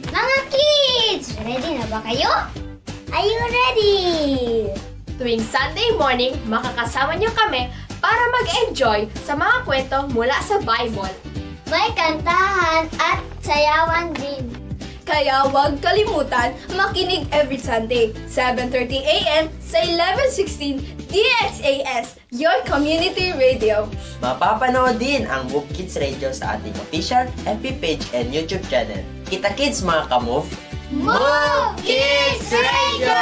Mga kids! Ready na ba kayo? Are you ready? Tuwing Sunday morning, makakasama niyo kami para mag-enjoy sa mga kwento mula sa Bible. May kantahan at sayawan din. Kaya huwag kalimutan makinig every Sunday, 7:30 a.m. sa 1116 DXAS, your community radio. Mapapanood din ang Move Kids Radio sa ating official FB page and YouTube channel. Kita kids mga ka-move! Move Kids Radio!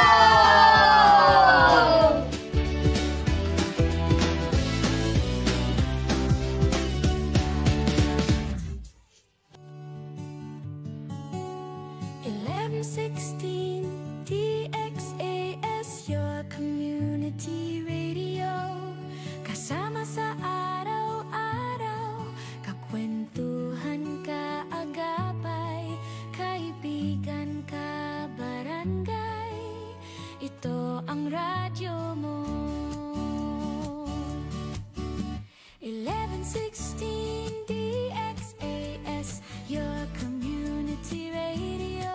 DXAS, your community radio. Kasama sa araw-araw, kakwentuhan, kaagapay, kaibigan, kabarangay. Ito ang radyo mo. 1116 DXAS, your community radio.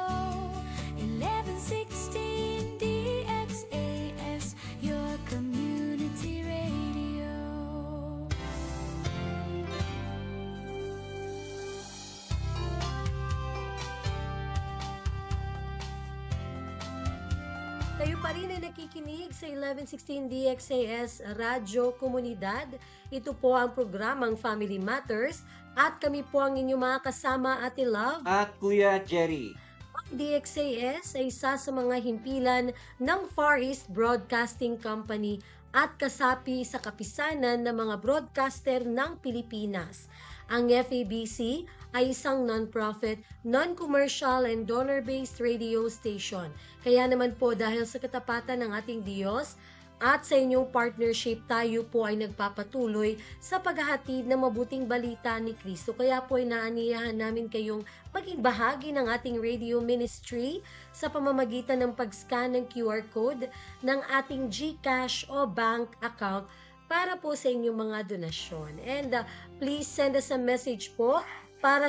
1116 DXAS, your community radio. Kayo pa rin ay nakikinig sa 1116 DXAS Radyo Komunidad. Ito po ang programang Family Matters at kami po ang inyong mga kasama, Ate Love. At Kuya Jerry. Ang DXAS ay isa sa mga himpilan ng Far East Broadcasting Company at kasapi sa kapisanan ng mga broadcaster ng Pilipinas. Ang FABC ay isang non-profit, non-commercial and donor-based radio station. Kaya naman po dahil sa katapatan ng ating Diyos at sa inyong partnership, tayo po ay nagpapatuloy sa paghahatid ng mabuting balita ni Kristo. Kaya po ay naaniyahan namin kayong maging bahagi ng ating radio ministry sa pamamagitan ng pag-scan ng QR code ng ating GCash o bank account para po sa inyong mga donasyon. And please send us a message po para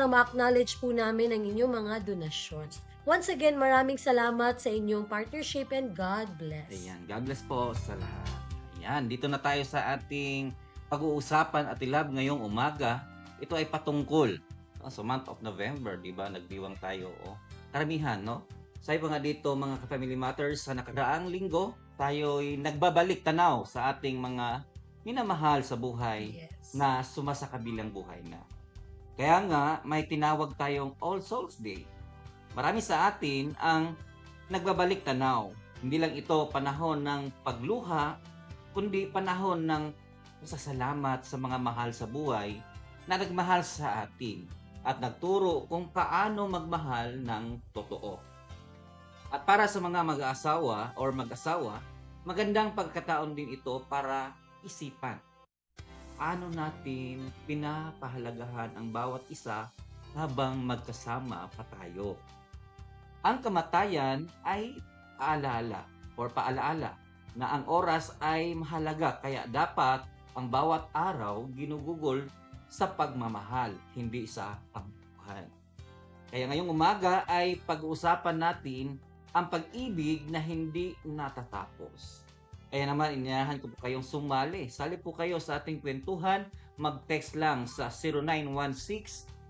ma-acknowledge po namin ang inyong mga donasyon. Once again, maraming salamat sa inyong partnership and God bless. Ayan, God bless po sa lahat. Ayan, dito na tayo sa ating pag-uusapan at Love ngayong umaga. Ito ay patungkol sa month of November, di ba? Nagdiwang tayo. Karamihan, no? Sa iba nga dito, mga ka-Family Matters, sa nakaraang linggo, tayo ay nagbabalik tanaw sa ating mga minamahal sa buhay na sumasakabilang buhay na. Kaya nga, may tinawag tayong All Souls Day. Marami sa atin ang nagbabalik tanaw. Hindi lang ito panahon ng pagluha, kundi panahon ng pasasalamat sa mga mahal sa buhay na nagmahal sa atin at nagturo kung paano magmahal ng totoo. At para sa mga mag-aasawa or mag-asawa, magandang pagkataon din ito para isipan. Paano natin pinapahalagahan ang bawat isa habang magkasama pa tayo. Ang kamatayan ay paalaala na ang oras ay mahalaga, kaya dapat ang bawat araw ginugugol sa pagmamahal, hindi sa pagbubuhan. Kaya ngayong umaga ay pag-uusapan natin ang pag-ibig na hindi natatapos. Kaya naman, inayahan ko po kayong sumali. Sali po kayo sa ating kwentuhan. Mag-text lang sa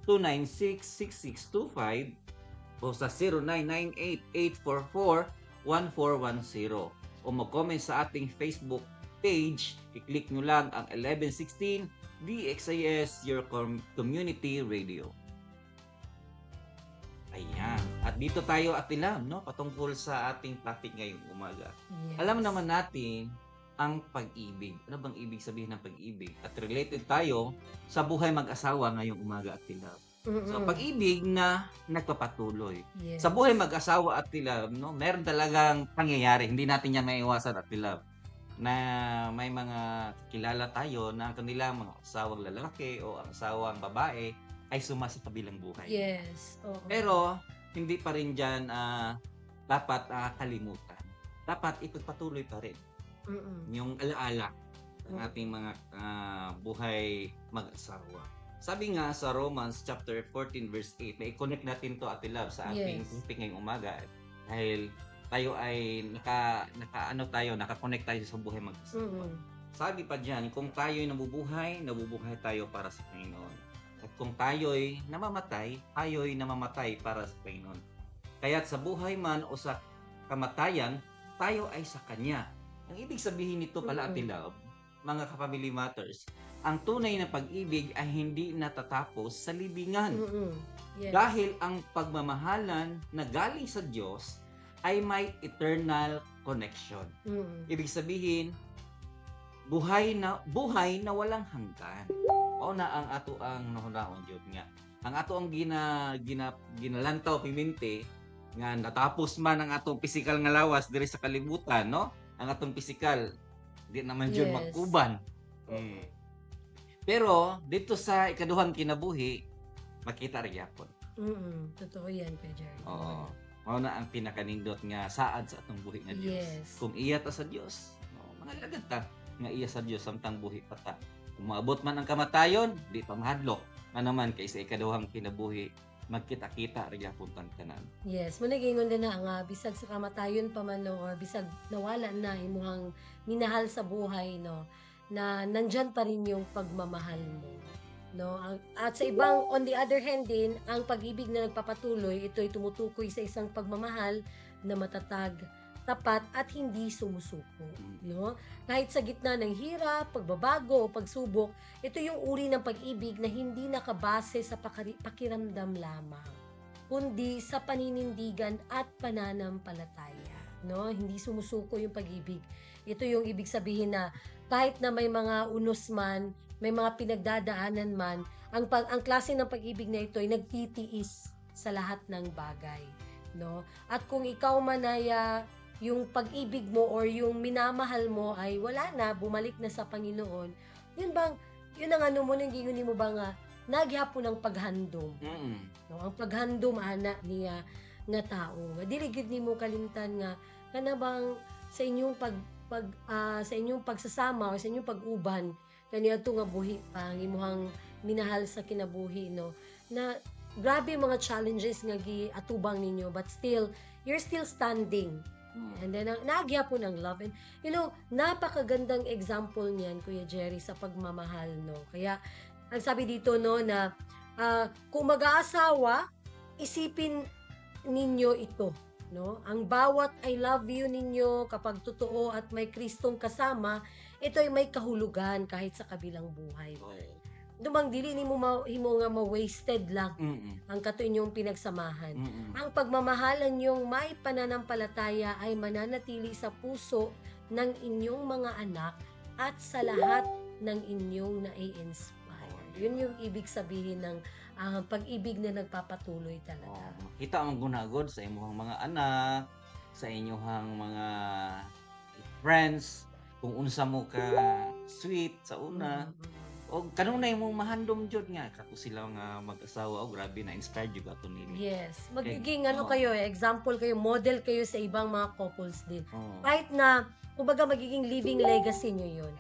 0916-296-6625 o sa 0998-844-1410 o mag-comment sa ating Facebook page. I-click nyo lang ang 1116 DXAS, your community radio. Ayan. At dito tayo atilam, no? Patungkol sa ating topic ngayong umaga. Yes. Alam naman natin ang pag-ibig. Ano bang ibig sabihin ng pag-ibig? At related tayo sa buhay mag-asawa ngayong umaga atilam. So, pag-ibig na nagpapatuloy. Yes. Sa buhay mag-asawa atilam, no? Meron talagang pangyayari. Hindi natin yan maiiwasan atilam. Na may mga kilala tayo na kanilang mga asawang lalaki o ang asawang babae ay suma sa kabilang buhay. Yes. Oo. Pero, hindi pa rin dyan dapat kalimutan. Dapat ipagpatuloy pa rin yung alaala ang ating mga buhay mag-asawa. Sabi nga sa Romans chapter 14 verse 8, may i-connect natin to, Ate Love, sa ating Yes. topic ngayong umaga. Dahil tayo ay naka-connect tayo sa buhay mag-asawa. Sabi pa diyan, kung tayo'y nabubuhay tayo para sa Panginoon. At kung tayo'y namamatay para sa Panginoon. Kaya't sa buhay man o sa kamatayan, tayo ay sa Kanya. Ang ibig sabihin nito pala, Ate Love, mga ka-Family Matters, ang tunay na pag-ibig ay hindi natatapos sa libingan. Yes. Dahil ang pagmamahalan na galing sa Diyos ay may eternal connection. Ibig sabihin, buhay na walang hanggan. O na ang ato ang nahunaon Diyod nga. Ang ato ang ginalantaw pimente nga natapos man ang atong physical nga lawas diri sa kalibutan, no? Ang atong physical di naman Diyod Yes. magkuban. Pero dito sa ikaduhang kinabuhi, makita rin yapon. Totoo yan, Pedro. Oo. Mao na ang pinakanindot nga saad sa atong buhi nga Dios. Yes. Kung iya ta sa Dios, mga lagad ta nga iya sa Dios samtang buhi pa ta. Kung maabot man ang kamatayon, di pa mahadlok. Nga naman kay sa ikaduhang kinabuhi, magkita-kita rin yapon tang tanan. Yes, managingon din na nga bisag sa kamatayon pa man no, or bisag nawala na imuhang minahal sa buhay no, na nandyan pa rin yung pagmamahal mo. No? At sa ibang, on the other hand din, ang pag-ibig na nagpapatuloy, ito ay tumutukoy sa isang pagmamahal na matatag, tapat at hindi sumusuko. No? Kahit sa gitna ng hirap, pagbabago o pagsubok, ito yung uri ng pag-ibig na hindi nakabase sa pakiramdam lamang, kundi sa paninindigan at pananampalataya. No? Hindi sumusuko yung pag-ibig. Ito yung ibig sabihin na kahit na may mga unos man, may mga pinagdadaanan man, ang klase ng pag-ibig na ito ay nagtitiis sa lahat ng bagay. No? At kung ikaw man ay yung pag-ibig mo or yung minamahal mo ay wala na, bumalik na sa Panginoon, yun ang ano mo, nangingunin mo ba nga, nagyapon ng paghandom. No? Ang paghandom, ana, niya nga tao. Diligid ni mo kalimtan nga, kanabang sa inyong sa inyong pagsasama o sa inyong pag-uban, kaniya ito nga buhi pa, ang imuhang minahal sa kinabuhi, no? Na grabe mga challenges nga giatubang ninyo, but still, you're still standing. And then, nagya po ng love. And, napakagandang example niyan, Kuya Jerry, sa pagmamahal, no? Kaya, ang sabi dito, no, na kung mag-aasawa, isipin ninyo ito, no? Ang bawat I love you ninyo kapag totoo at may Kristong kasama, ito ay may kahulugan kahit sa kabilang buhay. Dumang dili nimo himo nga ma-wasted lang ang kato inyong pinagsamahan. Ang pagmamahalan niyong may pananampalataya ay mananatili sa puso ng inyong mga anak at sa lahat ng inyong nai-inspire. Yun yung ibig sabihin ng pag-ibig na nagpapatuloy talaga. Kita ang gunagod sa inyong mga anak, sa inyong mga friends, kung unsa mo ka sweet sa una. O kanunay mo mahandom jud nga kato sila nga mag-asawa, grabe na inspired jud ato nini. Yes, magiging kayo example kayo, model kayo sa ibang mga couples din. Kahit na kumbaga magiging living legacy nyo yun.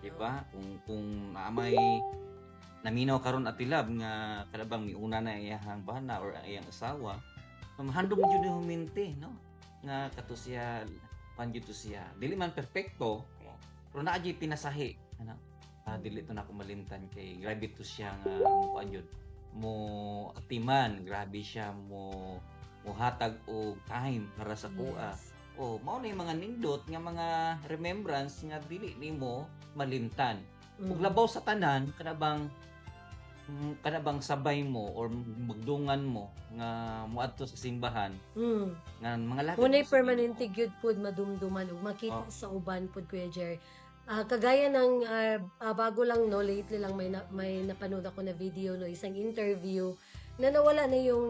Diba? Kung may naminaw karon at ilab nga kalabang miuna na iyang bana or iyang asawa, mahandom jud ni huminti, no? Nga kato siya panjud siya. Dili man perpekto, pero naa jud pinasahi, ano? Dili to na ko malimtan kay grabe to siya nga panjud mo atiman, grabe siya mo hatag og time para sa kuha. Yes. Mao na yung mga nindot nga mga remembrance nga dili nimo malimtan. Ug labaw sa tanan kanabang sabay mo or magdungan mo nga moadto sa simbahan nga mga lagi Unay permanente gyud pud madumduman ug makita sa uban pud, Kuya Jerry. Kagaya ng bago lang, no, lately lang may napanood ako na video, no, isang interview na nawala na yung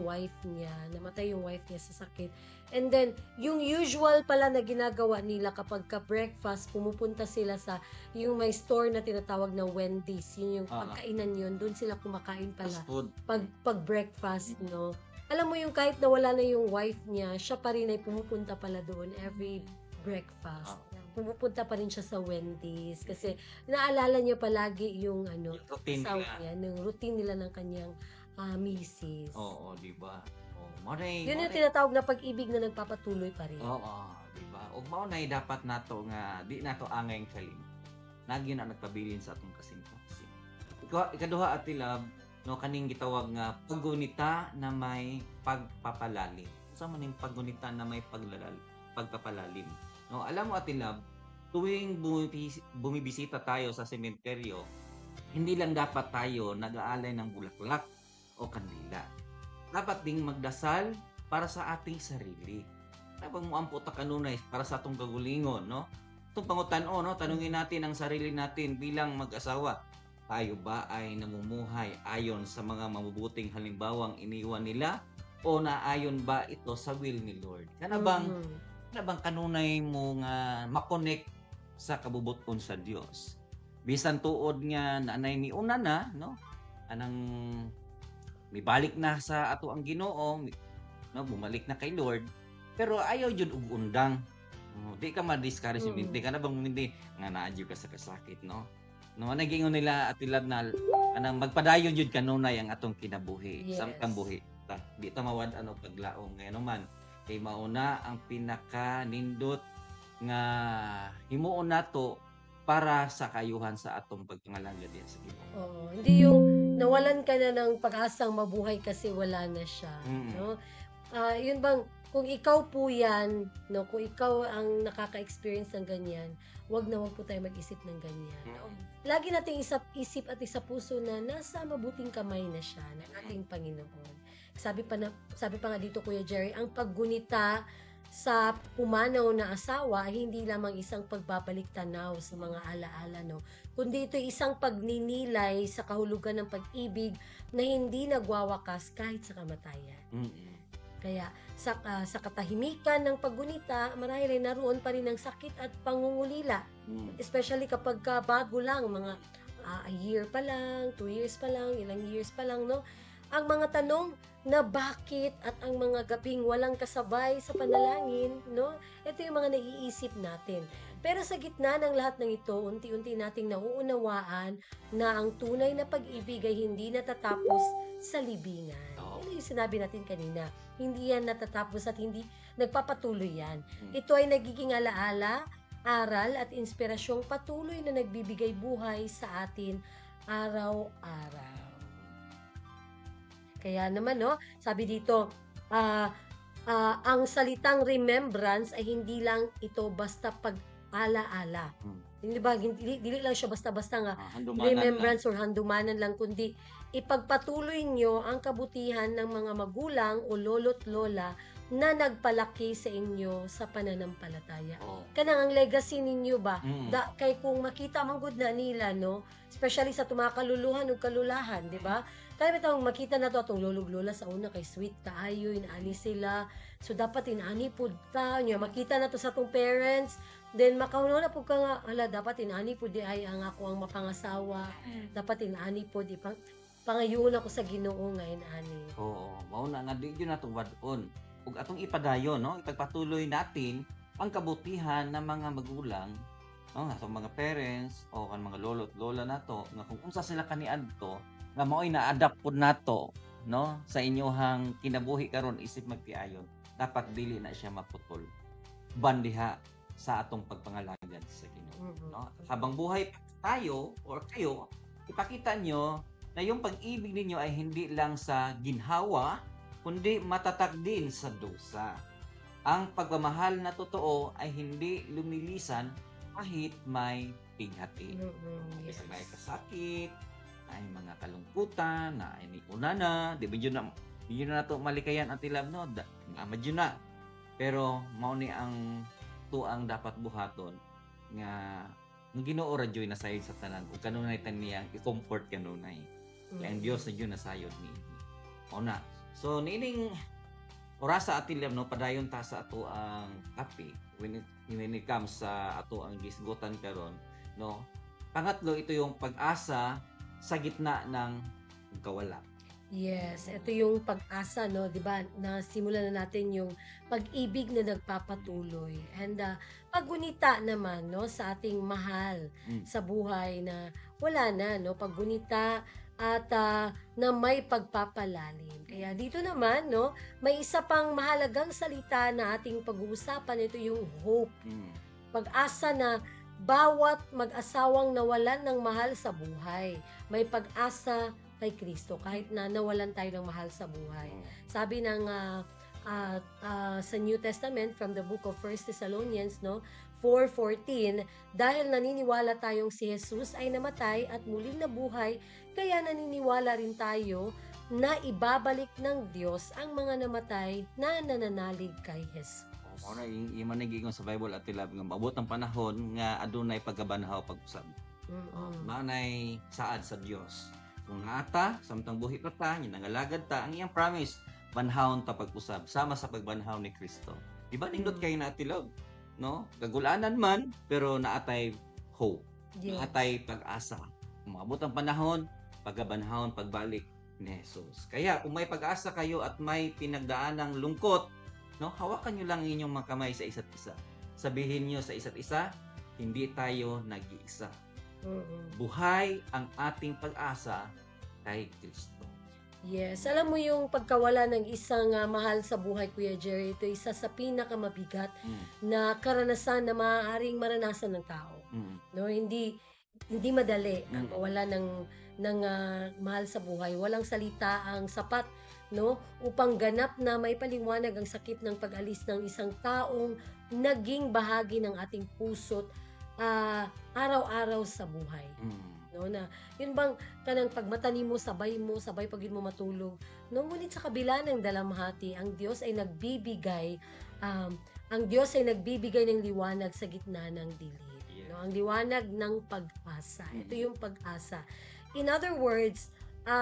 wife niya, namatay yung wife niya sa sakit. And then yung usual pala na ginagawa nila kapag ka-breakfast, pumupunta sila sa yung may store na tinatawag na Wendy's, yun yung pagkainan yun, doon sila kumakain pala pag breakfast, no. Alam mo yung kahit nawala na yung wife niya, siya pa rin ay pumupunta pala doon every breakfast. pumupunta pa rin siya sa Wendy's kasi naalala niya palagi yung ano, Yung routine asawa nila. niya, yung routine nila ng kanyang misis. Oo, di ba? Oh, maray, Yun yung tinatawag na pag-ibig na nagpapatuloy pa rin. Oo, di ba? Ug mao nay dapat nato nga di nato angay kalim. Nagi na nagpabilin sa atong kasing-kasing. Ikaduha Ate Love, no kaning gitawag nga paggunita na may pagpapalalim. Unsa man ning paggunita na may pagpapalalim? No, alam mo Ate Love, tuwing bumibisita tayo sa sementeryo, hindi lang dapat tayo nag-aalay ng bulaklak o kandila. Dapat ding magdasal para sa ating sarili. Dapat mo ampo ta kanunay para sa atong kagulingon, no? Itong pangutan-o, no? Tanungin natin ang sarili natin bilang mag-asawa. Tayo ba ay namumuhay ayon sa mga mabubuting halimbawang iniwan nila o naayon ba ito sa will ni Lord? Kana bang kanunay mo nga makonect sa kabubuton sa Dios? Bisan tuod nga nanay ni una na, no? Anang mibalik na sa ato ang Ginoo, no? Bumalik na kay Lord. Pero ayaw jud og undang. Di ka ma-discourage, hindi ka na bang hindi nga naadyo ka sa kasakit, no? No, nagingon nila Ate Love na anang magpadayon jud kanunay ang atong kinabuhi, Yes. samtang buhi. Di ta mawad ano paglaom ngayon man. Kay mauna ang pinaka nindot nga himuon nato para sa kayuhan sa atong pagpangalangga diya sa Ginoo. Oo, hindi yung nawalan ka na ng pag-asang mabuhay kasi wala na siya, no? Yun bang kung ikaw po yan, no, kung ikaw ang nakaka-experience ng ganyan, wag po tayo mag-isip ng ganyan. No? Lagi nating isip at isapuso na nasa mabuting kamay na siya ng ating Panginoon. Sabi pa nga dito Kuya Jerry, ang paggunita sa pumanaw na asawa ay hindi lamang isang pagbabalik tanaw sa mga alaala, no, kundi ito isang pagninilay sa kahulugan ng pag-ibig na hindi nagwawakas kahit sa kamatayan. Kaya sa katahimikan ng paggunita, marahil ay naroon pa rin ang sakit at pangungulila. Especially kapag bago lang, mga a year pa lang, 2 years pa lang, ilang years pa lang, no? Ang mga tanong na bakit at ang mga gabing walang kasabay sa panalangin, no? Ito yung mga naiisip natin. Pero sa gitna ng lahat ng ito, unti-unti nating nauunawaan na ang tunay na pag-ibig ay hindi natatapos sa libingan. Ito yung sinabi natin kanina. Hindi yan natatapos at hindi nagpapatuloy yan. Ito ay nagiging alaala, aral at inspirasyong patuloy na nagbibigay buhay sa atin araw-araw. Kaya naman, no, sabi dito, ang salitang remembrance ay hindi lang ito basta pag-alaala. Hindi ba? Dili lang siya basta-basta nga remembrance or handumanan lang, kundi ipagpatuloy nyo ang kabutihan ng mga magulang o lolo't lola na nagpalaki sa inyo sa pananampalataya. Kanang ang legacy ninyo ba? Kay kung makita man gud na nila, no, especially sa tumakaluluhan o kalulahan, di ba? Kaya bitang makita na to atong lolog lola sa una kay sweet kaayo, inaani sila. So dapat inaani pud ta nya, makita na to sa atong parents. Then makauno na pud ka nga, ala dapat inaani pud di ay ang ako ang mapangasawa. Dapat inaani pud pangayoon ako sa Ginoo nga inaani. Oo, mao na nga di gyud natong wadon. Ug atong ipadayon, no, ipagpatuloy natin ang kabutihan ng mga magulang, no, atong mga parents o kan mga lolo't lola nato nga kung unsa sila kaniadto nga mao'y na-adapt pud nato, no, sa inyohang kinabuhi karon isip magtiayon, dapat dili na siya maputol bandiha sa atong pagpangalagad sa Ginoo, no? Habang buhay tayo or kayo, ipakita nyo na yung pag-ibig ninyo ay hindi lang sa ginhawa, kundi matatag din sa dosa. Ang pagmamahal na totoo ay hindi lumilisan kahit may pighati. Yes. May kasakit, ay mga kalungkutan, na ay una na, di ba yun na ito malikayan at ilab, no? Madyo na. Pero mao ni ang tuang dapat buhaton nga ang Ginoo ra joy na sayod sa tanan ug kanunay taniyang i-comfort kanunay. Kaya ang Dios na yun nasayod ni. O na. So nining orasa atilab, no, padayon ta sa ato ang kape when it comes sa ato ang gisgutan karon, no. Pangatlo, ito yung pag-asa sa gitna ng kawala. Yes, ito yung pag-asa, no, 'di ba? Nasimulan na natin yung pag-ibig na nagpapatuloy. And paggunita naman, no, sa ating mahal Mm. sa buhay na wala na, no, paggunita at na may pagpapalalim. Kaya dito naman, no, may isa pang mahalagang salita na ating pag-uusapan, ito yung hope. Mm. Pag-asa na bawat mag-asawang nawalan ng mahal sa buhay, may pag-asa kay Kristo kahit na nawalan tayo ng mahal sa buhay. Sabi ng sa New Testament from the book of 1 Thessalonians, no, 4:14, dahil naniniwala tayong si Jesus ay namatay at muling nabuhay, kaya naniniwala rin tayo na ibabalik ng Diyos ang mga namatay na nananalig kay Jesus. Ano yung maniging sa Bible at tilab nga maabot ang panahon nga adunay pagkabanhaw pag-usab. Manay saad sa Dios. Kung naata samtang buhi pa ta, nangalagad ta ang iyang promise, banhawon ta pag-usab sama sa pagbanhaw ni Kristo. Di ba nindot kayo na tilab, no? Gagulanan man pero naatay hope. Yes. Naatay pag-asa. Kung maabot ang panahon, pagkabanhawon pagbalik ni Jesus. Kaya kung may pag-asa kayo at may pinagdaanang lungkot, no, hawakan nyo lang inyong mga kamay sa isa't isa. Sabihin nyo sa isa't isa, hindi tayo nag-iisa. Buhay ang ating pag-asa kay Kristo. Yes, alam mo yung pagkawala ng isang mahal sa buhay, Kuya Jerry, ito isa sa pinakamabigat na karanasan na maaaring maranasan ng tao. No, hindi madali ang mawala ng mahal sa buhay. Walang salita ang sapat, no, upang ganap na may paliwanag ang sakit ng pag-alis ng isang taong naging bahagi ng ating puso't araw-araw sa buhay. No, na yun bang kanang pagmatani mo sabay pagin mo matulog, no, ngunit sa kabila ng dalamhati ang Diyos ay nagbibigay ng liwanag sa gitna ng dilim. No, ang liwanag ng pag-asa. Ito yung pag-asa. In other words,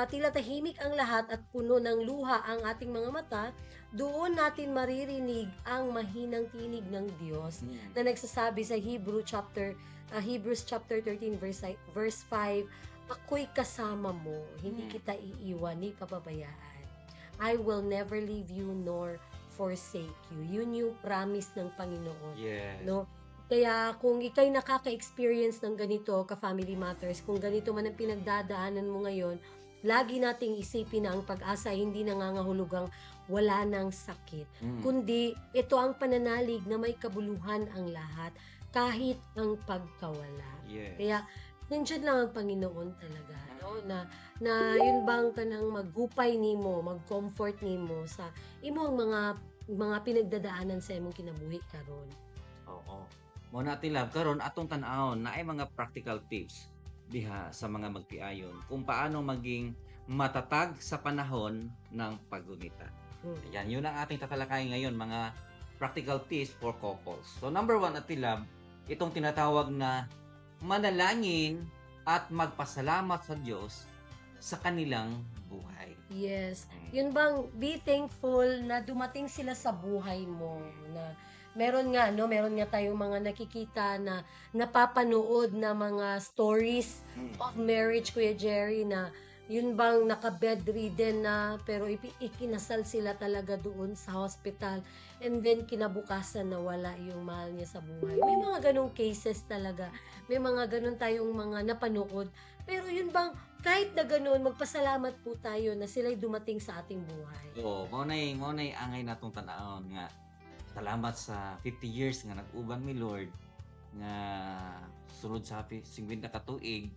tila tahimik ang lahat at puno ng luha ang ating mga mata, doon natin maririnig ang mahinang tinig ng Diyos na nagsasabi sa Hebrews chapter 13 verse 5, ako'y kasama mo, hindi kita iiwan ni pababayaan. I will never leave you nor forsake you. Yun yung promise ng Panginoon. Yes. No? Kaya kung ikay nakaka-experience ng ganito, ka-Family Matters, kung ganito man ang pinagdadaanan mo ngayon, lagi nating isipin na ang pag-asa hindi nangangahulugang wala ng sakit. Kundi ito ang pananalig na may kabuluhan ang lahat kahit ang pagkawala. Yes. Kaya nandiyan lang ang Panginoon talaga, no? Na yun bang kanang maghupay nimo, mag-comfort nimo sa imong mga pinagdadaanan sa imong kinabuhi karon. Oo. Mo natin lab karon atong tan-awon na ay mga practical tips diha sa mga magtiayon kung paano maging matatag sa panahon ng paggunita. Ayan, yun ang ating tatalakay ngayon, mga practical tips for couples. So number 1 at tilab, itong tinatawag na manalangin at magpasalamat sa Diyos sa kanilang buhay. Yes. Yun bang be thankful na dumating sila sa buhay mo, na meron nga tayong mga nakikita na napapanood na mga stories of marriage, Kuya Jerry, na yun bang naka-bedridden na pero ikinasal sila talaga doon sa hospital, and then kinabukasan nawala yung mahal niya sa buhay. May mga ganong cases talaga. May mga ganon tayong mga napanood. Pero yun bang kahit na ganon, magpasalamat po tayo na sila'y dumating sa ating buhay. Oo, maunay angay natong tan-awon nga. Salamat sa 50 years nga nag-uban mi Lord nga sunod sa 50 ka tuig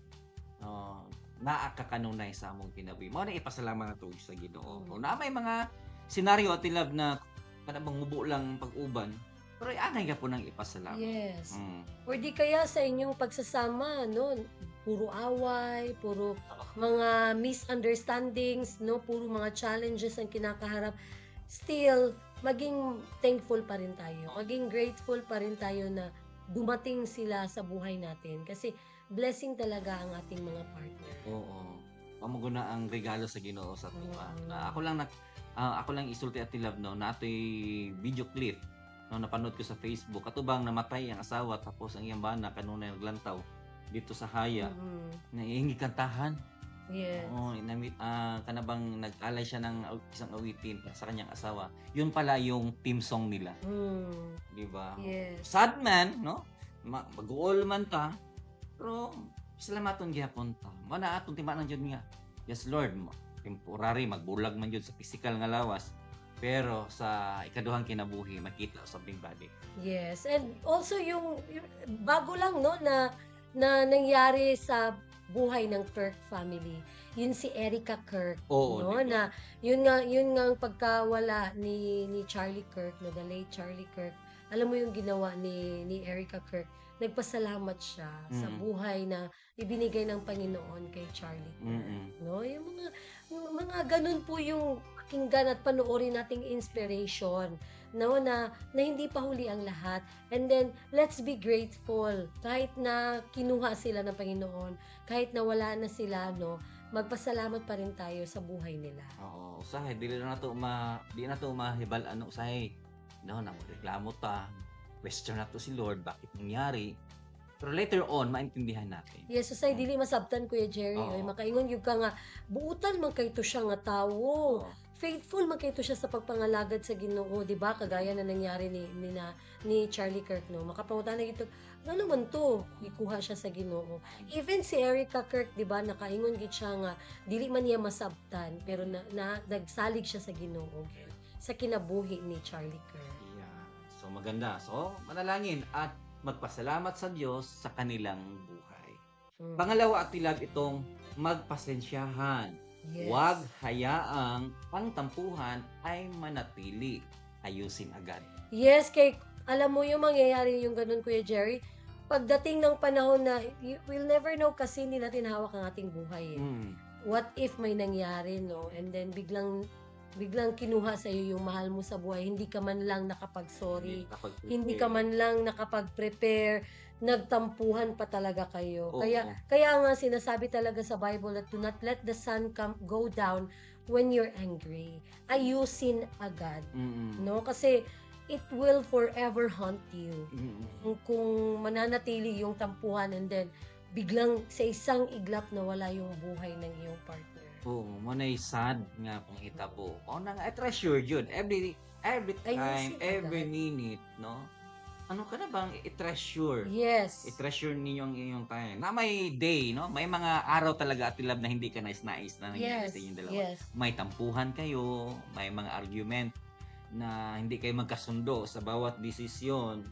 naakakanunay sa among kinabuhi. Mao na ipasalamat nato sa Ginoo. Kung na may mga senaryo at tilab na kanang mubo lang pag-uban, pero angay ka po nang ipasalamat. Yes. Or di kaya sa inyong pagsasama, no, puro away, puro mga misunderstandings, no, puro mga challenges ang kinakaharap. Still, maging thankful pa rin tayo. Maging grateful pa rin tayo na dumating sila sa buhay natin. Kasi blessing talaga ang ating mga partner. Oo. Pamuguna ang regalo sa Ginoo sa tuwa. Na ako lang isulti at tilab no, natoy video clip no napanood ko sa Facebook. Katubang namatay ang asawa tapos ang iyang bana kanunay naglantaw dito sa haya. Naiingi kantahan. Yes. Oo, kanabang nag-alay siya ng isang awitin sa kanyang asawa. Yun pala yung team song nila. Mm. Di ba? Yes. Sad man, no? Mag-uol man ta. Pero, salamaton gyapon ta. Mana atong timaan jud nga. Yes, Lord. Temporary, magbulag man jud sa physical nga lawas. Pero sa ikaduhang kinabuhi, makita something body. Yes. And also yung bago lang no na nangyari sa buhay ng Kirk family. Yun si Erica Kirk, Oo, no? di ba? Na yun nga ang pagkawala ni Charlie Kirk, no, the late Charlie Kirk. Alam mo yung ginawa ni Erica Kirk. Nagpasalamat siya sa buhay na ibinigay ng Panginoon kay Charlie Kirk. No? Yung mga ganun po yung pakinggan at panoorin nating inspiration, no, na hindi pa huli ang lahat. And then let's be grateful kahit na kinuha sila ng Panginoon, kahit na wala na sila, no, magpasalamat pa rin tayo sa buhay nila. Oo, usahay di na to mahibal ano usahay. No, reklamo ta. Question na to si Lord, bakit nangyari? Pero later on, maintindihan natin. Yes, so say dili masabtan Kuya Jerry, Oo. ay makaingon gyud ka nga buutan man kay to siya nga tawo. Oo. Faithful man kay to siya sa pagpangalagad sa Ginoo, di ba? Kagaya na nangyari ni Charlie Kirk, no. Makapangutan na gito. Ano man to? Ikuha siya sa Ginoo. Even si Erica Kirk, di ba, nakaingon gid siya nga dili man niya masabtan, pero nagsalig siya sa Ginoo sa kinabuhi ni Charlie Kirk. Yeah. So maganda. So manalangin at magpasalamat sa Diyos sa kanilang buhay. Pangalawa at tilab itong magpasensyahan. Yes. Huwag hayaang pangtampuhan ay manatili. Ayusin agad. Yes, kay alam mo yung mangyayari yung ganun, Kuya Jerry. Pagdating ng panahon na we'll never know kasi hindi natin hawak ang ating buhay. What if may nangyari, no? And then biglang kinuha sa iyo yung mahal mo sa buhay, hindi ka man lang nakapag-sorry, hindi ka man lang nakapag-prepare, nagtampuhan pa talaga kayo. Oo. Kaya nga sinasabi talaga sa Bible that do not let the sun go down when you're angry. Ayusin agad. No? Kasi it will forever haunt you. Kung mananatili yung tampuhan and then biglang sa isang iglap na wala yung buhay ng iyong partner. Oo, mo na sad nga pang hitabo. O na nga, treasure yun. Every time, Ayusin every agad. minute, no? Ano ka na bang i-treasure? Yes. I-treasure ninyo ang inyong time. Na may day, no? May mga araw talaga at tilab na hindi ka nais-nais na nangyari sa inyong dalawa. Yes. May tampuhan kayo, may mga argument na hindi kayo magkasundo sa bawat desisyon.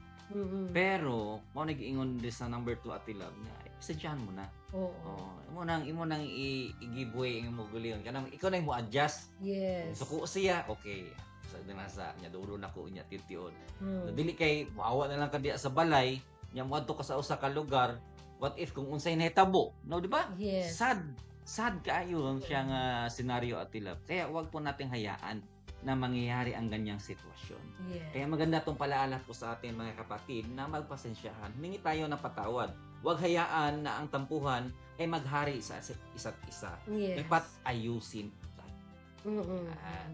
Pero, mo nag-iingon din sa number 2 at tilab nga, isadyahan mo na. Oo. Imo nang i-giveaway ang mo gulion. Kanang ikaw na mo adjust. Yes. So ko siya, okay. Sa dinasa nya dulo na ko nya titiod. Hmm. Dili kay muawa na lang ka diya sa balay, nya moadto ka sa usa ka lugar. What if kung unsay nahitabo? No, di ba? Yes. Sad kaayo ang siyang senaryo at tilab. Kaya wag po nating hayaan na mangyayari ang ganyang sitwasyon. Yes. Kaya maganda tong palaala po sa atin mga kapatid na magpasensyahan. Hingi tayo ng patawad. Huwag hayaan na ang tampuhan ay maghari sa isa't isa. Yes. Dapat ayusin. Ah.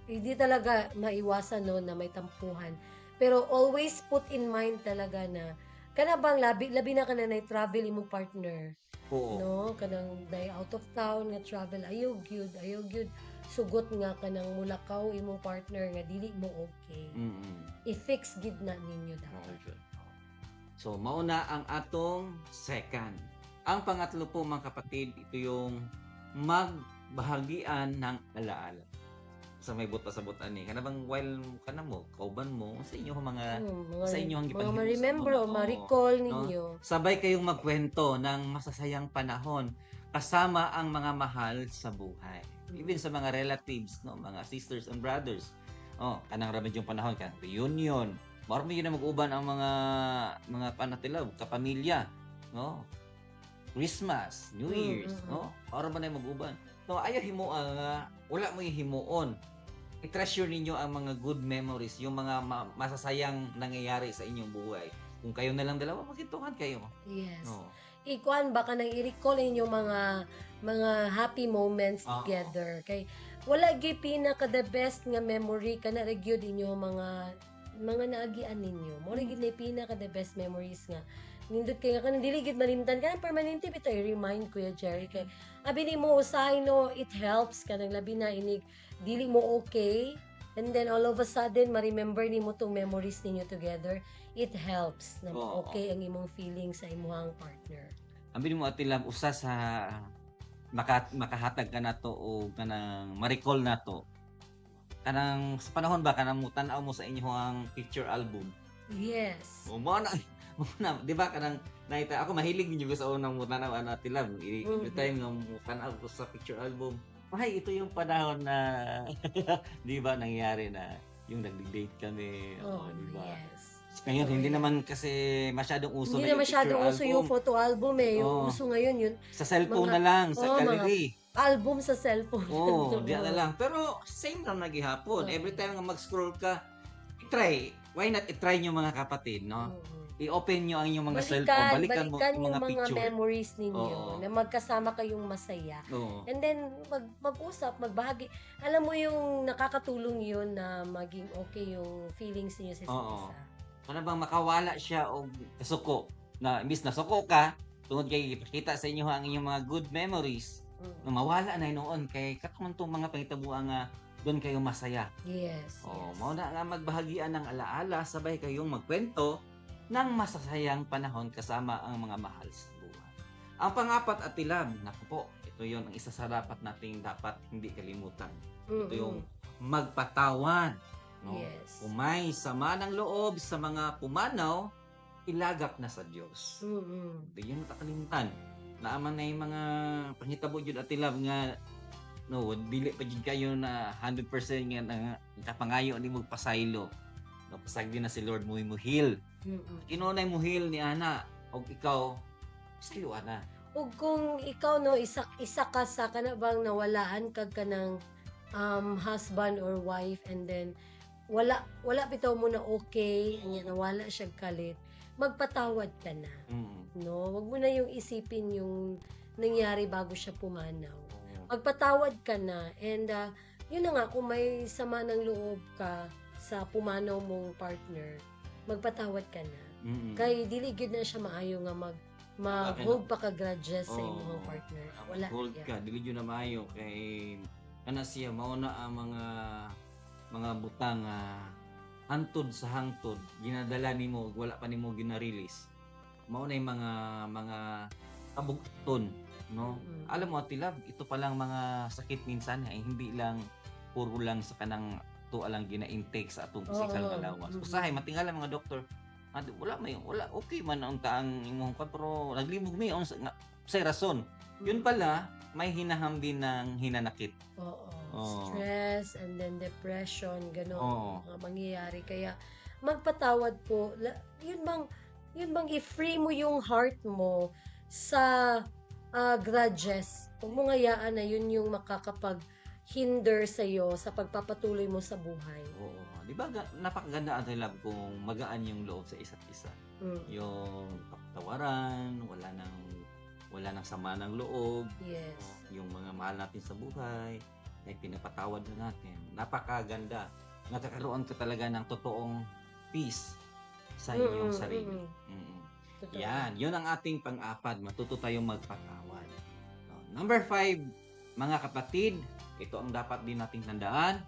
Hindi talaga maiwasan, no, na may tampuhan. Pero always put in mind talaga na kana bang labi na kana na travel imong partner. Oo. No, kanang day out of town nga travel ayaw gyud sugot nga kanang mulakaw imong partner nga dili mo okay. I-fix gid na ninyo dapat. So, mauna ang atong second. Ang pangatlo po mga kapatid, ito yung magbahagian ng alaala. Sa may buta sa buta ni. Kana bang while kana mo, kauban mo, sa inyo mga sa inyo ang mga ma-remember o ma-recall ninyo. Sabay kayong magkwento ng masasayang panahon kasama ang mga mahal sa buhay. Even sa mga relatives, no, mga sisters and brothers. Kanang ramid yung panahon, kanang reunion. Marami yun na mag-uban ang mga panatilaw, kapamilya, no? Christmas, New Year's, no? Para man ay mag-uban. No, ayaw himuan nga, wala mo yung himuon. I-treasure ninyo ang mga good memories, yung mga masasayang nangyayari sa inyong buhay. Kung kayo na lang dalawa, magkintuhan kayo. Yes. No. Ikuan baka nang i-recall ninyo mga happy moments together. Kay wala gyud pinaka the best nga memory kana ra gyud inyo mga naagian ninyo. Mo ra gyud na pinaka the best memories nga nindot kay nga kanang dili gid malimtan kanang permanente bitaw i-remind Kuya Jerry kay abi ni mo usahay no it helps kanang labi na inig dili mo okay and then all of a sudden ma-remember nimo tong memories ninyo together, it helps na Oo. okay ang imong feeling sa imong partner. Ambil mo atilam usa sa makahatag ka na to o kanang ma-recall na to. Kanang sa panahon ba kanang mutan-aw mo sa inyong picture album. Yes. O mo na, di ba kanang naita ako mahilig ninyo sa unang mutan-aw ana tilam. Every time nga mutan-aw ko sa picture album. Ay, ito yung panahon na di ba nangyari na yung nag-date kami. Oh, di ba? yes. Ngayon, hindi naman kasi masyadong uso Hindi na na yung masyadong picture uso yung album. photo album eh. Yung Oo. uso ngayon yun, Sa cellphone mga- na lang, sa Oo, mga gallery. album sa cellphone. Oo, diyan na lang. Pero same lang naghihapon. Oo. Every time nga mag-scroll ka, i-try. Why not i-try nyo mga kapatid, no? Oo. I-open nyo ang inyong mga cellphone. Balikan mo balikan yung mga picture. memories ninyo Oo. na magkasama kayong masaya. Oo. And then, mag-usap, magbahagi. Alam mo yung nakakatulong yun na maging okay yung feelings niyo sa isa't Oo. isa. Ano bang makawala siya o kasuko? Na imbis na suko ka, tungod kay ipakita sa inyo ang inyong mga good memories, na mawala na noon kay katong itong mga pangitabuan nga doon kayo masaya. Yes. Oh, yes. mao na nga magbahagian ng alaala, sabay kayong magkwento ng masasayang panahon kasama ang mga mahal sa buhay. Ang pangapat at tilab, naku po, ito yon ang isa sa dapat nating dapat hindi kalimutan. Ito yung magpatawan. No? Yes. Kung may sama ng loob sa mga pumanaw, ilagak na sa Diyos. Mm-mm. Di yun takalimutan. Naaman na yung mga panghitabo jud at tilab nga no, dili pa jud kayo na 100% nga na kapangayo ni mo pasaylo. No, pasagdi na si Lord mo heal. Mm-mm. Kinunay mo heal ni ana og ikaw still ana. Ug kung ikaw no isa ka sa kana bang nawalaan kag kanang husband or wife and then wala bitaw mo na okay nya nawala siya kalit, magpatawad ka na. No, wag mo na yung isipin yung nangyari bago siya pumanaw. Magpatawad ka na and yun na nga kung may sama ng loob ka sa pumanaw mong partner, magpatawad ka na. Kay dili gyud na siya maayo nga mag-hold pa ka grudges sa imong partner. Wala. Hold yeah. ka, dili jud na maayo kay ana siya mao na ang mga butang hantod sa hangtod ginadala nimo wala pa nimo gina-release. Mao na yung mga kabugton, no? Alam mo Atilab, ito pa lang mga sakit minsan ay hindi lang puro lang sa kanang tuwa lang gina-intake sa atong physical nga lawas. Usahay matingala mga doktor, wala okay man ang taang imong pero naglibog mi on sa rason. Yun pala may hinahambin ng hinanakit. Oo. Oo. Stress and then depression, gano'n Oo. mga mangyayari. Kaya magpatawad po. Yun bang i-free mo yung heart mo sa grudges. Huwag mo ngayaan na yun yung makakapag-hinder sa'yo sa pagpapatuloy mo sa buhay. Oo. Di ba napakaganda ang love kung magaan yung loob sa isa't isa. Yung kapatawaran, wala nang sama ng loob. Yes. Yung mga mahal natin sa buhay ay pinapatawad na natin. Napakaganda. Nakakaroon ka talaga ng totoong peace sa iyong sarili. Totoo. Yan, yun ang ating pang-apat. Matuto tayong magpatawad. So, number 5, mga kapatid, ito ang dapat din nating tandaan,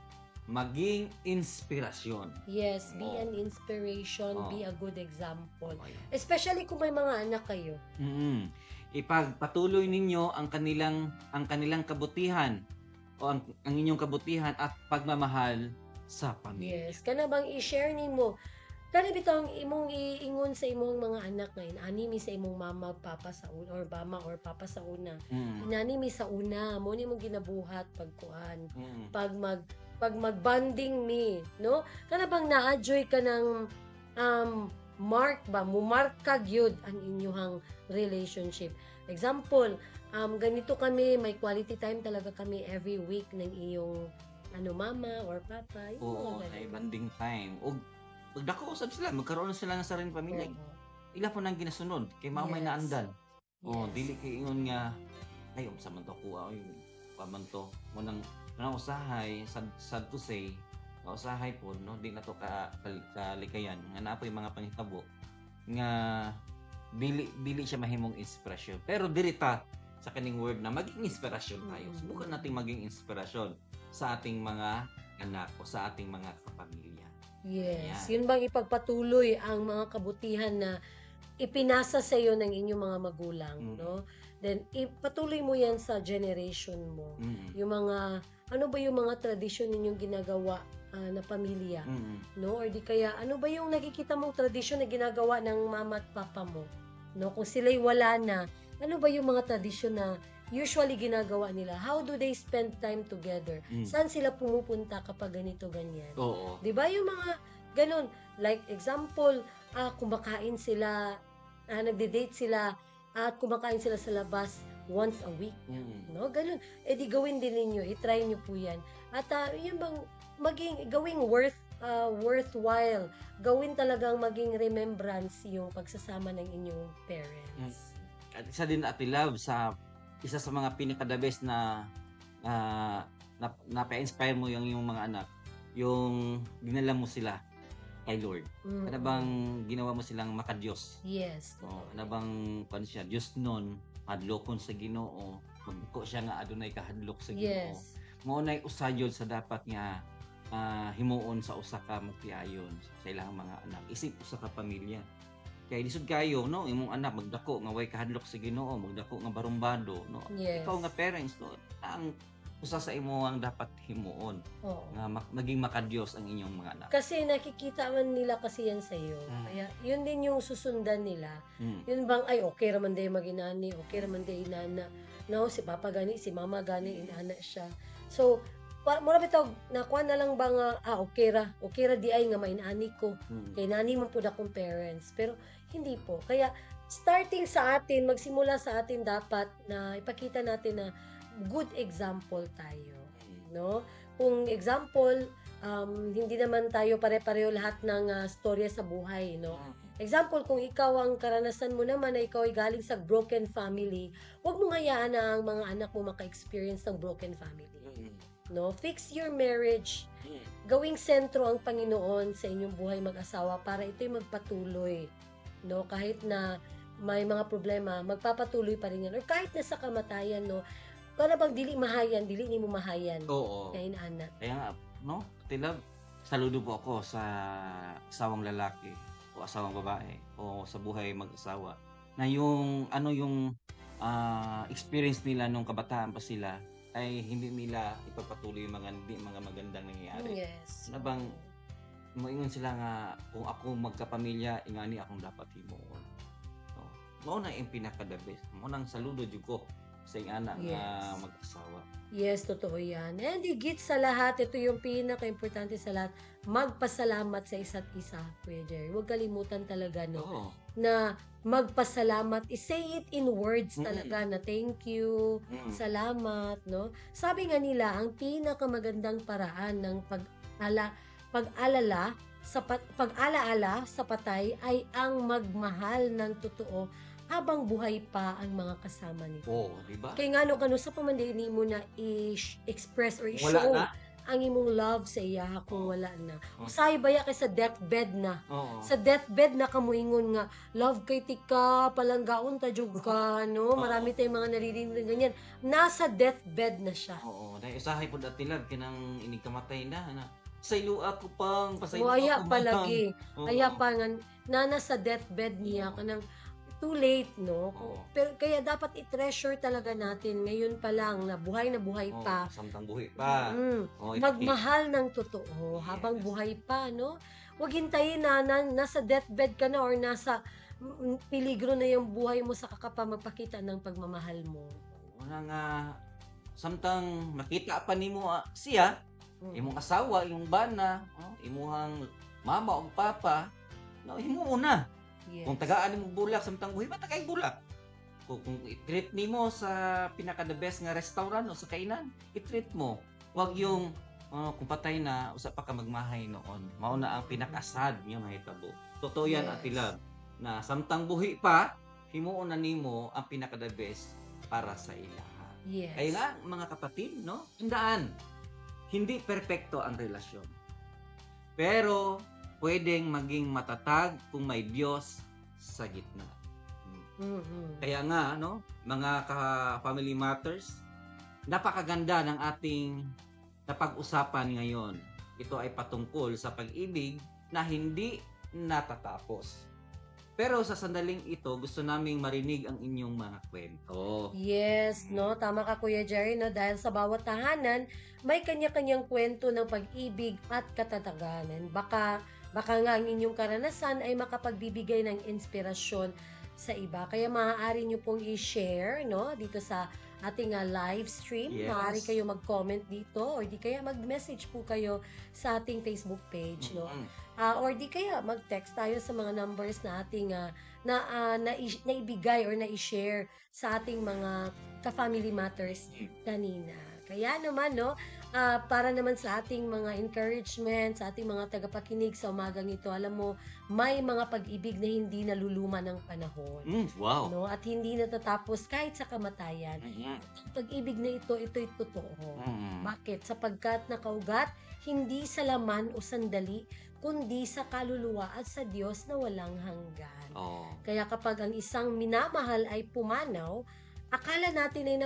maging inspirasyon. Yes, be Oo. an inspiration, Oo. be a good example. Okay. Especially kung may mga anak kayo. Ipagpatuloy ninyo ang kanilang kabutihan o ang inyong kabutihan at pagmamahal sa pamilya. Yes, kana bang i-share nimo? Kana bitong imong iingon sa imong mga anak ngayon, animi sa imong mama, papa sa una or mama or papa sa una. Inanimi sa una, mo ni mong ginabuhat pagkuan. Pag mag-bonding me, no? Kana bang na-enjoy ka ng mumarka gyud ang inyong relationship. Example, ganito kami, may quality time talaga kami every week ng iyong mama or papa. Yung Oo, mga ay ganun. banding time. O pagdako usab sila, magkaroon na sila ng sariling pamilya. Oo. Ila po nang ginasunod kay mao may Yes. naandan. Oh, Yes. dili kay ingon nga ay sa man to kuha oy. Paman to mo nang usahay sad to say, usahay po no di na to kalikayan nga napoy mga panghitabo nga dili siya mahimong inspirasyon. Pero dirita sa kaning word na maging inspirasyon tayo. Subukan nating maging inspirasyon sa ating mga anak o sa ating mga kapamilya. Yes. Ayan. Yun bang ipagpatuloy ang mga kabutihan na ipinasa sa iyo ng inyong mga magulang, no? Then ipatuloy mo yan sa generation mo. Yung mga ano ba yung mga tradisyon ninyong ginagawa na pamilya, no? Or di kaya ano ba yung nakikita mong tradisyon na ginagawa ng mama at papa mo, no? Kung sila'y wala na, ano ba yung mga tradisyon na usually ginagawa nila? How do they spend time together? Saan sila pumupunta kapag ganito ganyan? Oo. 'Di ba yung mga ganun, like example, kumakain sila, nagde-date sila at kumakain sila sa labas once a week, no? Ganun. Eh di gawin din ninyo, i-try niyo po 'yan. At yun bang gawing worthwhile, gawin talagang maging remembrance yung pagsasama ng inyong parents. At isa din, Ate Love, isa sa mga pinaka-the best na napa-inspire mo yung mga anak, yung dinala mo sila kay Lord. Ano bang ginawa mo silang makadiyos? Yes. Ano bang siya? Diyos nun, hadlokon sa Ginoo, magbuko siya nga adunay kahadlok sa Ginoo. Yes. Mao nay usayod sa dapat nga himuon sa usa ka magtiayon sa ilang mga anak. Isip usa ka pamilya. Kay lisod kayo, no, imong anak magdako nga way kahadlok sa Ginoo, magdako nga barumbado, no. Yes. Ikaw nga parents, no, ang usa sa imo ang dapat himuon Oo. nga maging makadiyos ang inyong mga anak. Kasi nakikita man nila kasi yan sa iyo. Kaya yun din yung susundan nila. Yun bang ay okay raman day maginani, okay raman day inana. No, si papa gani, si mama gani, inana siya. So mura bitaw nakuha na lang ba nga okay ra di ay nga mainani ko. Kay nani man pud akong parents. Pero hindi po. Kaya starting sa atin, magsimula sa atin dapat na ipakita natin na good example tayo, no? Kung example, hindi naman tayo pare-pareho lahat ng storya sa buhay, no? Example, kung ikaw ang karanasan mo naman na ikaw ay galing sa broken family, huwag mo hayaan na ang mga anak mo maka-experience ng broken family. No? Fix your marriage. Gawing sentro ang Panginoon sa inyong buhay mag-asawa para ito'y magpatuloy. No? Kahit na may mga problema, magpapatuloy pa rin yan. Or kahit na sa kamatayan, no? Para bang dili mahayan, dili ni mo mahayan. Oo. Kaya inaanak. Kaya nga, no, Ate Love, saludo po ako sa asawang lalaki o asawang babae o sa buhay mag-asawa na yung experience nila nung kabataan pa sila ay hindi nila ipagpatuloy yung mga magandang nangyayari. Yes. Na bang moingon sila nga kung ako magkapamilya ingani akong dapat himuon. No. Mao na yung pinaka-the best. Mao nang saludo jud ko sa iyong anak na mag-asawa. Yes, totoo yan. And higit sa lahat, ito yung pinaka-importante sa lahat, magpasalamat sa isa't isa, Kuya Jerry. Huwag kalimutan talaga, no? Oo. Na magpasalamat. I-say it in words talaga na thank you, salamat, no? Sabi nga nila, ang pinakamagandang paraan ng pag-alaala sa patay ay ang magmahal ng totoo habang buhay pa ang mga kasama nito. Oo, di ba? Kaya nga no, sa pamandini mo na i-express or i-show Wala na. ang imong love sa iya kung wala na. Usay baya kay sa deathbed na. Oo. Sa deathbed na kamuingon nga, love kay tika, palanggaon ta jud ka, no? Marami tayong mga naririnig na ganyan. Nasa deathbed na siya. Oo, dahil usahay po dati lang kinang inigkamatay na. Saylo ako pang, pasaylo Aya ako palagi. Oo. Aya pa nga, nasa deathbed niya kanang too late, no? Oo. Pero kaya dapat i-treasure talaga natin ngayon pa lang na buhay pa. Samtang buhay pa. Oo, Magmahal ng totoo habang buhay pa, no? Huwag hintayin na nasa deathbed ka na or nasa peligro na yung buhay mo sa magpakita ng pagmamahal mo. Una nga, samtang makita pa nimo siya, imong asawa, imong bana, imuhang mama o papa, no, himuon na. Yes. Kung tagaan mo bulak samtang buhay, tagay bulak. Kung i-treat nimo sa pinaka the best nga restaurant o sa kainan, i-treat mo. Wag yung kung patay na usa pa ka magmahay noon. Mao na ang pinaka-sad nga mahitabo. Totoo yan, Yes. Ate Love, na samtang buhi pa, himuon na nimo ang pinaka the best para sa ilaha. Yes. Kaya nga, mga kapatid, no? Tandaan, hindi perpekto ang relasyon. Pero pwedeng maging matatag kung may Diyos sa gitna. Mhm. Kaya nga, mga ka-Family Matters, napakaganda ng ating napag-usapan ngayon. Ito ay patungkol sa pag-ibig na hindi natatapos. Pero sa sandaling ito, gusto naming marinig ang inyong mga kwento. Yes, no? Tama ka, Kuya Jerry, no? Dahil sa bawat tahanan, may kanya-kanyang kwento ng pag-ibig at katataganan. Baka nga ang inyong karanasan ay makapagbibigay ng inspirasyon sa iba. Kaya maaari nyo pong i-share, no? Dito sa ating live stream. Yes. Maaari kayo mag-comment dito or di kaya mag-message po kayo sa ating Facebook page, no? Mm. Or di kaya mag-text tayo sa mga numbers na ating naibigay or na-share sa ating mga ka-Family Matters kanina. Kaya naman, no, para naman sa ating mga encouragement, sa ating mga tagapakinig sa umagang ito, alam mo, may mga pag-ibig na hindi naluluma ng panahon. Wow. No? At hindi natatapos kahit sa kamatayan. Mm. Ang pag-ibig na ito'y totoo. Mm. Bakit? Sapagkat nakaugat, hindi sa laman o sandali, kundi sa kaluluwa at sa Diyos na walang hanggan. Oh. Kaya kapag ang isang minamahal ay pumanaw, akala natin ay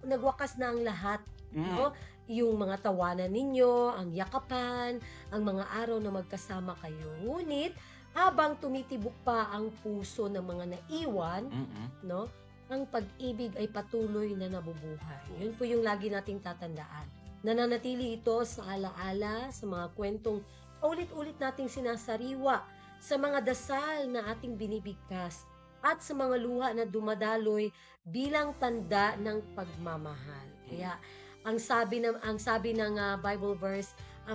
nagwakas na ang lahat. Mm. No? Yung mga tawanan ninyo, ang yakapan, ang mga araw na magkasama kayo. Ngunit, habang tumitibok pa ang puso ng mga naiwan, Mm-mm. no, ang pag-ibig ay patuloy na nabubuhay. Yun po yung lagi nating tatandaan. Nananatili ito sa alaala, sa mga kwentong ulit-ulit nating sinasariwa, sa mga dasal na ating binibigkas, at sa mga luha na dumadaloy bilang tanda ng pagmamahal. Kaya ang sabi ng Bible verse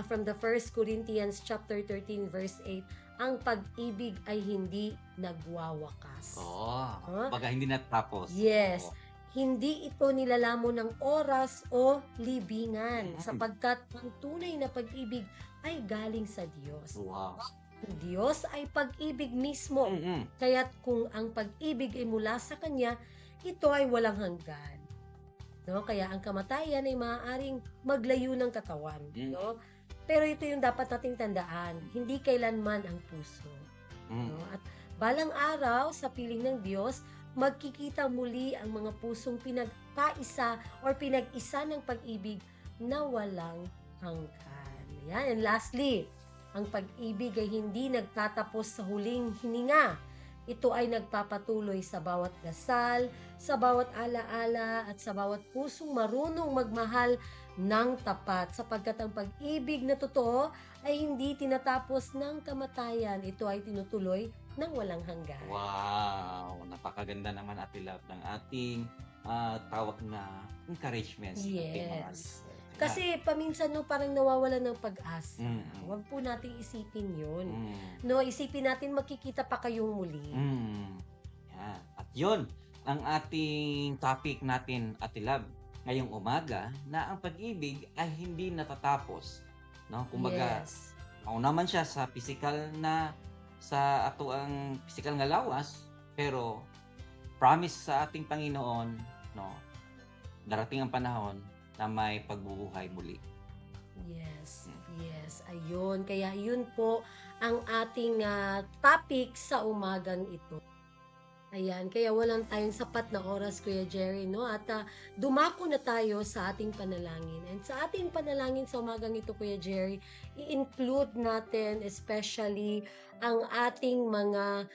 from the 1 Corinthians chapter 13 verse 8, ang pag-ibig ay hindi nagwawakas. Huh? Baga hindi natapos. Yes. Oh. Hindi ito nilalamon ng oras o libingan Mm. sapagkat ang tunay na pag-ibig ay galing sa Diyos. Wow. Ang Diyos ay pag-ibig mismo. Mm-mm. Kaya't kung ang pag-ibig ay mula sa Kanya, ito ay walang hanggan. No? Kaya ang kamatayan ay maaaring maglayo ng katawan. Mm. No? Pero ito yung dapat nating tandaan. Hindi kailanman ang puso. Mm. No? At balang araw, sa piling ng Diyos, magkikita muli ang mga pusong pinagkaisa or pinag-isa ng pag-ibig na walang hanggan. Yan. And lastly, ang pag-ibig ay hindi nagtatapos sa huling hininga. Ito ay nagpapatuloy sa bawat dasal, sa bawat alaala, at sa bawat pusong marunong magmahal ng tapat. Sapagkat ang pag-ibig na totoo ay hindi tinatapos ng kamatayan. Ito ay tinutuloy ng walang hanggan. Wow. Napakaganda naman, Ate Love, ng ating tawag na encouragement. sa ating mga Yes. listeners. Kasi paminsan parang nawawalan ng pag-asa. Mm. Huwag po nating isipin yun. Mm. No, isipin natin magkikita pa kayong muli. Mm. Yan. At yun, ang ating topic natin, Ate Love, ngayong umaga, na ang pag-ibig ay hindi natatapos. No? Kumbaga, Yes. mauna man siya sa sa ato ang physical nga lawas, pero promise sa ating Panginoon, no, darating ang panahon na may pagbubuhay muli. Yes, yes, ayun. Kaya yun po ang ating topic sa umagang ito. Ayan, kaya walang tayong sapat na oras, Kuya Jerry, no? At dumako na tayo sa ating panalangin. And sa ating panalangin sa umagang ito, Kuya Jerry, i-include natin especially ang ating mga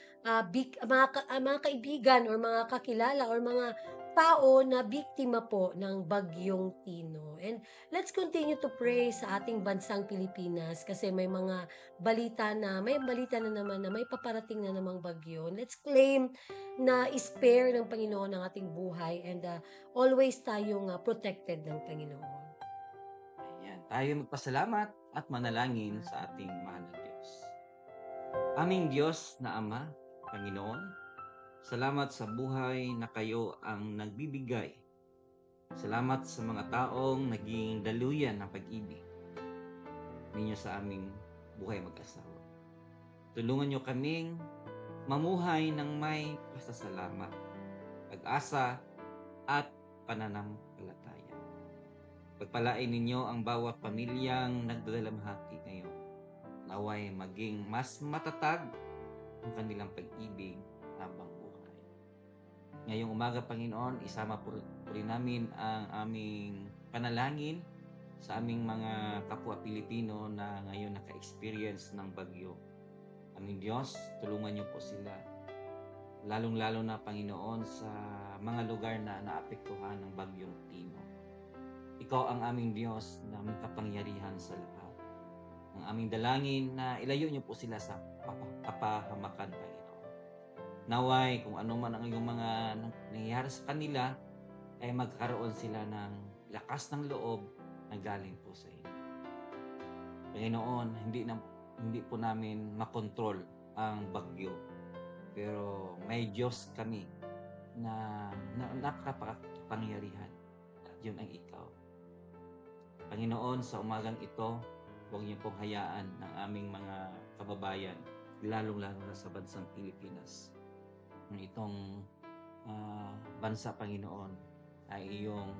kaibigan or mga kakilala or mga tao na biktima po ng bagyong Tino. And let's continue to pray sa ating bansang Pilipinas kasi may balita na naman na may paparating na namang bagyo. Let's claim na spare ng Panginoon ang ating buhay and always tayong protected ng Panginoon. Ayan, tayo magpasalamat at manalangin sa ating mahal na Diyos. Aming Diyos na Ama, Panginoon, salamat sa buhay na kayo ang nagbibigay. Salamat sa mga taong naging daluyan ng pag-ibig ninyo sa aming buhay mag-asawa. Tulungan nyo kaming mamuhay ng may pasasalamat, pag-asa at pananampalataya. Pagpalain ninyo ang bawat pamilyang nagdadalamhati ngayon. Naway maging mas matatag ang kanilang pag-ibig habang buhay. Ngayong umaga, Panginoon, isama po rin namin ang aming panalangin sa aming mga kapwa Pilipino na ngayon naka-experience ng bagyo. Aming Diyos, tulungan niyo po sila. Lalong-lalo na, Panginoon, sa mga lugar na naapektuhan ng bagyong Tino. Ikaw ang aming Diyos na may kapangyarihan sa lahat. Ang aming dalangin na ilayo niyo po sila sa kapahamakan, Panginoon. Naway, kung ano man ang iyong mga nangyayari sa kanila, ay magkaroon sila ng lakas ng loob na galing po sa inyo. Panginoon, hindi po namin makontrol ang bagyo. Pero may Diyos kami na napakapangyarihan. At yun ang ikaw. Panginoon, sa umagang ito, huwag niyo pong hayaan ng aming mga kababayan, lalong-lalo na sa bansang Pilipinas. Itong bansa, Panginoon, ay iyong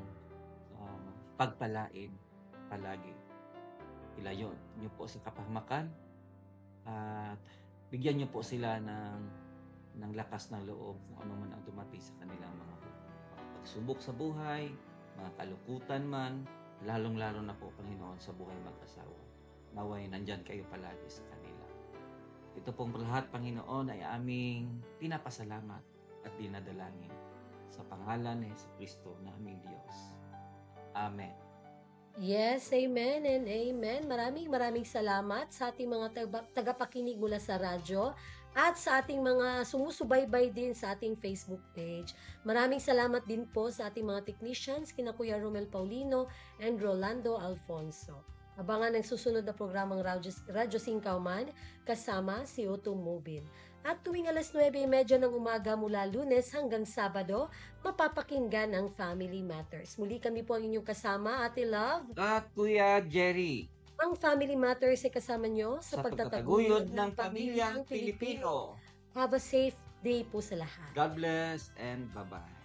pagpalain palagi. Ilayo niyo po sa kapahamakan at bigyan niyo po sila ng lakas ng loob kung ano man ang dumating sa kanilang mga pagsubok sa buhay, mga kalukutan man, lalong-lalo na po, Panginoon, sa buhay mag-asawa. Naway, nandyan kayo palagi sa kanila. Ito pong lahat, Panginoon, ay aming pinapasalamat at dinadalangin sa pangalan ni Jesucristo na aming Diyos. Amen. Yes, amen and amen. Maraming salamat sa ating mga tagapakinig mula sa radyo at sa ating mga sumusubaybay din sa ating Facebook page. Maraming salamat din po sa ating mga technicians, kina Kuya Romel Paulino and Rolando Alfonso. Abangan ang susunod na programang Radyo Singkauman kasama si Otto Mobin. At tuwing alas 9:30 ng umaga mula Lunes hanggang Sabado, mapapakinggan ang Family Matters. Muli kami po ang inyong kasama, Ate Love. At Kuya Jerry, Ang Family Matters ay kasama nyo sa pagtataguyod ng pamilyang Pilipino. Have a safe day po sa lahat. God bless and bye-bye.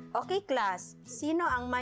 Okay class, sino ang may